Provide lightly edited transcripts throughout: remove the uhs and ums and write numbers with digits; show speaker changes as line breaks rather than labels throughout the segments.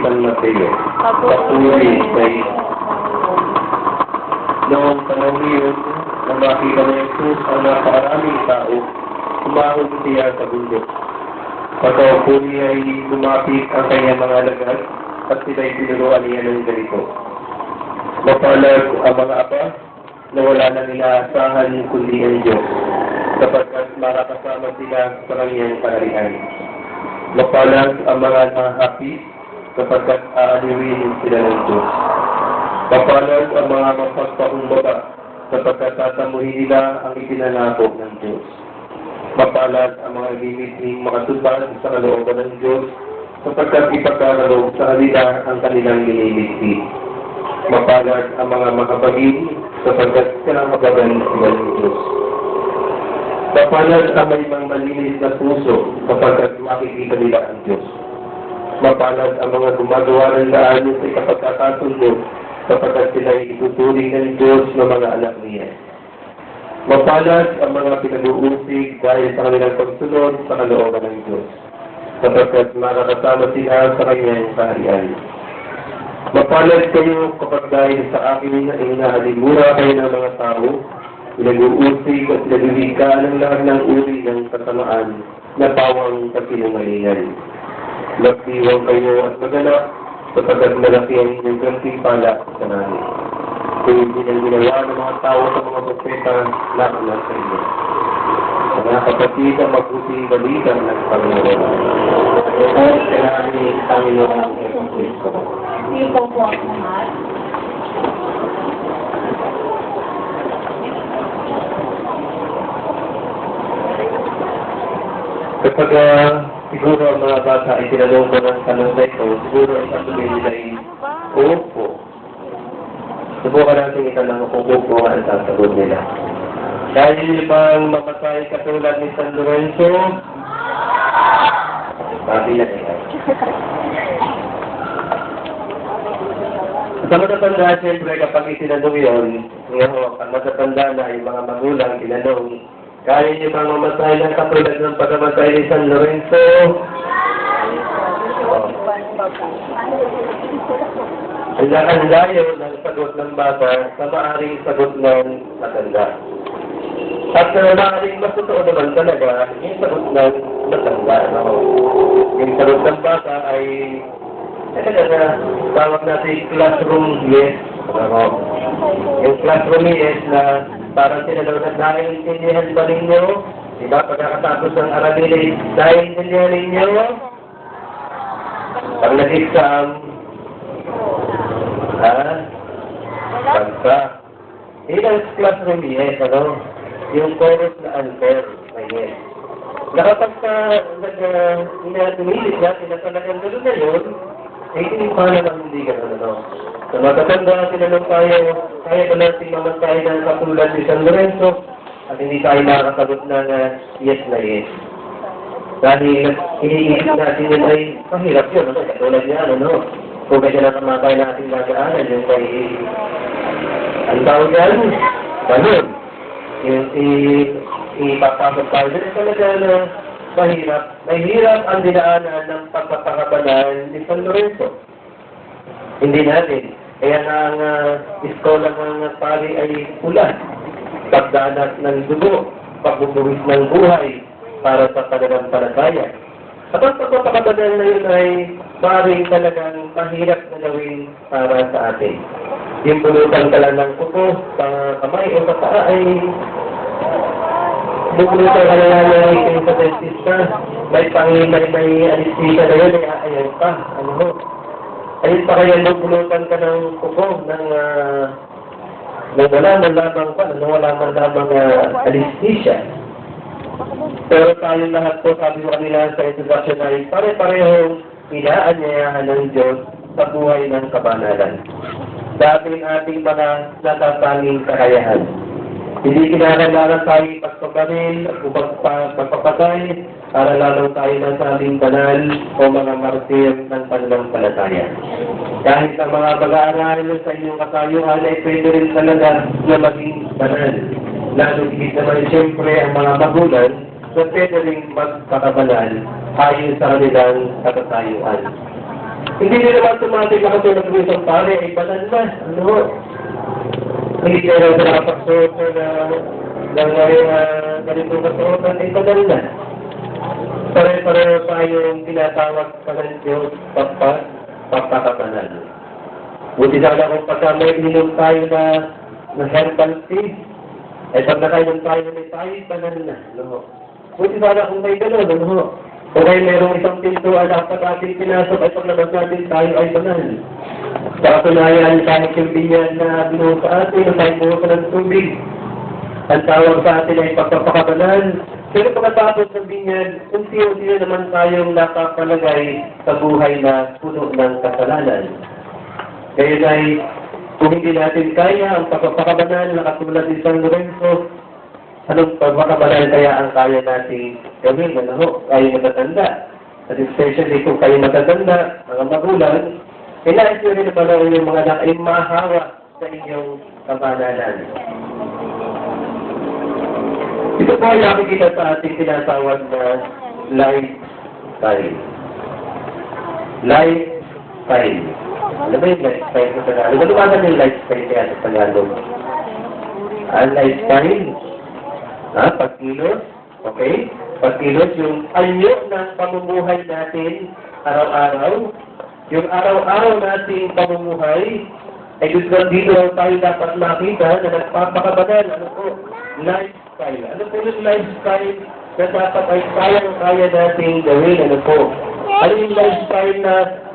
San Mateo. Papuri kay noong panahon yun, nang makita ni Jesus ang napakaraming tao, umahon siya sa bundok. Pagkaupo niya ay lumapit ang kanyang mga alagad at sila'y tinuruan niya ng ganito. Mapalag ang mga apa na wala na inaasahan kundi ang Diyos, sapagkat makakasama sila sa kanyang panarihan. Mapalag ang mga nahahapi, sapagkat aaliwin sila ng Diyos. Mapalag ang mga mapagpakumbaba, sapagkat tatamuhin nila ang ipinanako ng Diyos. Mapalag ang mga limiting makatupad sa kalooban ng Diyos, sapagkat ipagkakaloob sa kanila ang kanilang linimitin. Mapalag ang mga makapagin, sapagkat sila magagan sila ng Diyos. Mapalag ang may mga malinis na puso, sapagkat makikita nila ang Diyos. Mapalag ang mga gumagawa ng daan sa ikapagkakasundo, sapagkat sila ay ituturing ng Diyos na mga anak niya. Mapalag ang mga pinag-uusig dahil sa kanilang pagsunod sa kalooban ng Diyos, sapagkat makakasama sila sa kanyang kaharian. Mapalag kayo kapag dahil sa akin ay inahalimura kayo ng mga tao, pinag-uusig at pinag-uwika ng lahat ng uri ng kasamaan na pawang kasinungalingan. Magdiwang kayo at maganap, sapagkat malaki ang inyong gantimpala sa langit. Kung hindi nang ginawa ng mga tao sa mga propeta na sa inyo. Sa mga kapatid ang mabuting balita ng Panginoon. Ito ay namin Panginoon ang Kristo.
Hindi po po ang lahat.
Kapag siguro ang mga bata ay tinanong ko ng tanong na ito, siguro ay sasabihin nila ay, opo. Subukan natin itanong kung opo ang sasagot nila. Dahil bang mamatay katulad ni San Lorenzo? Sabi na nila. Sa matatanda, siyempre kapag itinanong yun, ang matatanda na ay mga magulang tinanong, kaya niyo bang mamatay ng katulad ng pagkamatay ni San Lorenzo? Handa yun ang sagot ng bata sa maaaring sagot ng matanda. At maaaring mas totoo naman talaga yung sagot ng matanda. Yung sagot ng bata ay tawag natin classroom yes. Yung classroom yes na parang tinanong na naiintindihan ba ninyo? Diba? Pagkakatapos ng aralin, naiintindihan ninyo? Pag nag-exam, pagka. Ilang classroom yes, yung chorus na answer na yes. Nakapag tumilit natin na talagang gano'n na yun, eh, hindi pa naman hindi gano'n, Sa matatanda, tinanong tayo, kaya ba natin mamatay ng katulad ni San Lorenzo at hindi tayo nakakasagot ng yes na yes. Dahil iniisip natin yun ay mahirap yun, katulad niya, kung kaya nakamatay natin nagaanan, yung kay, ang tawag yan, ganun. Yung ipapasok tayo, dito talaga na mahirap ang dinaanan ng pagpapakabalan ni San Lorenzo. Hindi natin. Kaya nga ang iskola ng pari ay ulan. Pagdanas ng dugo, pagbubuwis ng buhay para sa pananampalataya. At ang pagpapakabalan na yun ay maaaring talagang mahirap na gawin para sa atin. Yung pulutan ka lang ng kuko sa kamay o sa paa ay bubulutan ka lang ng sa dentista. May anesthesia na yun, ayaw ka. Ayun pa kaya bubulutan ka ng kuko ng wala man lamang pa, wala man lamang anesthesia. Pero tayo lahat po, sabi ko kanila sa introduction ay pare-parehong inaanyayahan ng Diyos sa buhay ng kabanalan. Dahil ating mga natatanging kakayahan. Hindi kinakailangan tayo pagpaparin o pagpapatay para lalong tayo ng sabing banal o mga martir ng pananampalataya. Kahit ang mga pag-aaral sa inyong katayuan ay pwede rin talaga na maging banal. Lalo higit naman siyempre ang mga magulang na pwede rin magpakabanal ayon sa kanilang katatayuan. Hindi nyo naman tumating na katulad ng isang pare, ay banal na. Ano ho? Hindi kayo na nakapagsuot ng ganitong kasuotan, ay banal na. Pare-pareho tayong tinatawag sa ng Diyos pagpapakabanal. Buti sana kung pagka may inom tayo na herbal tea, ay pag nakainom tayo tayo, banal na. Ano? Buti sana kung may gano'n, ano? Kung ay merong isang pintuan dapat ating pinasok, ay paglabas natin tayo ay banal. Sa katunayan, kahit yung binyan na binuho sa atin, tayo buho ng tubig. Ang tawag sa atin ay pagpapakabanal. Pero pagkatapos ng binyan, unti-unti na naman tayong nakapalagay sa buhay na puno ng kasalanan. Kaya ay, kung hindi natin kaya ang pagpapakabanal na katulad ni San Lorenzo, anong pagpapakabanal kaya ang kaya natin gawin? Ano ho? Kayo matatanda. At especially kung kayo matatanda, mga magulang, kailangan nyo rin naman yung mga anak ay mahawa sa inyong kabanalan. Ito po ay nakikita sa ating tinatawag na lifestyle. Lifestyle. Ano ba yung lifestyle sa Tagalog? Ano ba yung lifestyle kaya sa Tagalog? Lifestyle. Pagkilos. Okay? Pagkilos, yung anyo ng pamumuhay natin araw-araw. Yung araw-araw nating pamumuhay, ay gusto dito tayo dapat makita na nagpapakabanal. Ano po? Lifestyle. Ano po yung lifestyle na dapat ay kaya nating gawin? Ano po? Ano yung lifestyle na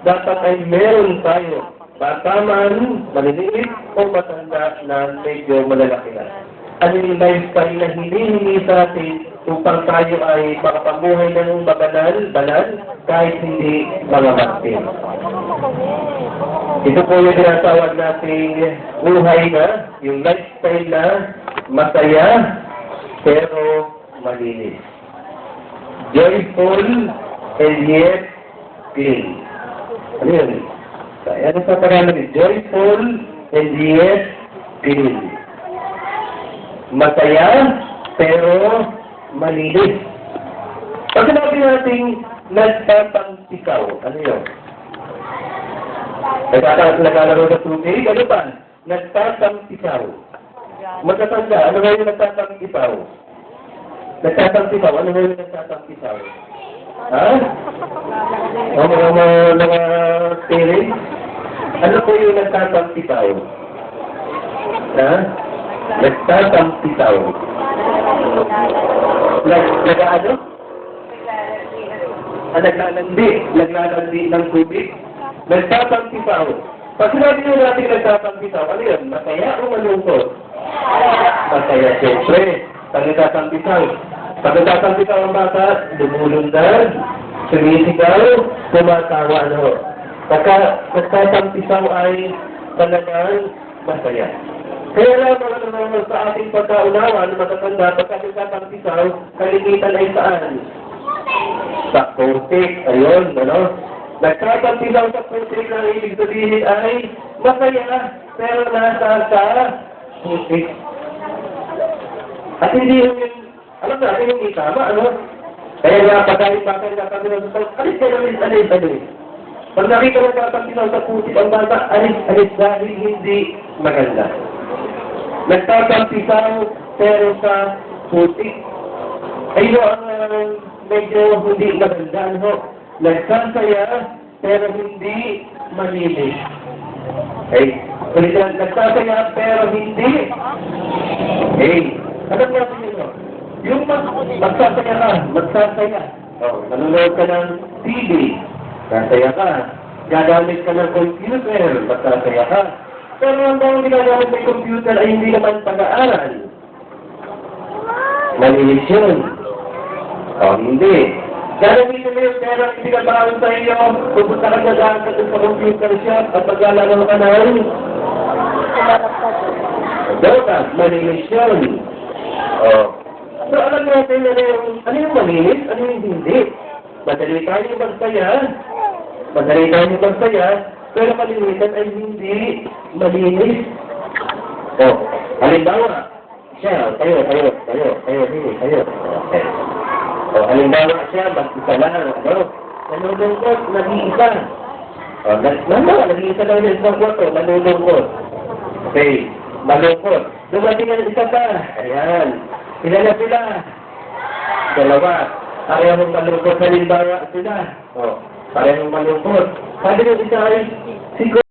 dapat ay meron tayo? Bata man, maliliit, o matanda na medyo malalaki na. Ano yung lifestyle na hindi sa atin upang tayo ay makapamuhay ng banal, kahit hindi mga martir. Ito po yung tinatawag nating buhay na, yung lifestyle na masaya, pero malinis. Joyful and yet clean. Ano yun? Ano sa Tagalog? Joyful and yet clean. Masaya, pero malinis. Pag sinabi natin nagtatangtikaw, ano yun? Naglalaro sa tubig, ano ba? Nagtatangtikaw. Magkatanda, ano nga yung nagtatangtikaw? Nagtatangtikaw, ano nga yung nagtatangtikaw? Ha? O mga parents? Ano po yung nagtatangtikaw? Ha? Nagtatangtikaw. Nag-ano? Naglalandi ng tubig. Nagtatangtikaw. Pag sinabi nyo natin nagtatangtikaw, ano yun? Masaya o malungkot? Masaya, siyempre. Pag nagtatangtikaw. Pag nagtatangtikaw ang bata, lumulundag, sumisigaw, tumatawa, ano. Pagka nagtatangtikaw ay talagang masaya. Kaya lamang naman sa ating pagkaunawa na matatanda, pagka nagtatangtikaw, kalimitan ay saan? Sa kurtik, ayun, ano? Nagtatangtikaw sa kurtik na ibig sabihin ay masaya, pero nasa sa kurtik. At hindi yung, alam natin yung itama, ano? Kaya nga, pagkain bakit nagtatangtikaw sa kurtik, alis ka namin, alis. Pag nakita mo nagtatangtikaw sa kurtik ang bata, alis dahil hindi maganda. Nagtatangtikaw pero sa putik. Ayun ang medyo hindi maganda. Ano? Nagsasaya pero hindi malinis. Okay? Nagsasaya pero hindi. Okay? Alam natin yun. Yung magsasaya ka, magsasaya. Nanonood ka ng TV, magsasaya ka. Gagamit ka ng computer, magsasaya ka. Pero ang bang ginagamit ng computer ay hindi naman pag-aaral. Malinis yun. Hindi. Gagamitin mo yung pera, hindi ka baon sa iyo, pupunta ka na daan ka sa computer shop at pag-alala ka na rin. Dota, malinis yun. So alam natin ano yung malinis, ano yung hindi. Madali tayo magsaya, pero malinisan ay hindi malinis. Halimbawa, siya, tayo. Okay. Halimbawa siya, mag-isa lang, nalulungkot, nag-iisa. Nag-iisa lang yung isang kwarto, malulungkot. Okay, malungkot. Dumating ang isa pa. Ayan. Ilan na sila? Dalawa. Parehong malungkot, halimbawa sila. O, parehong malungkot. Sabi ng isa ay, siguro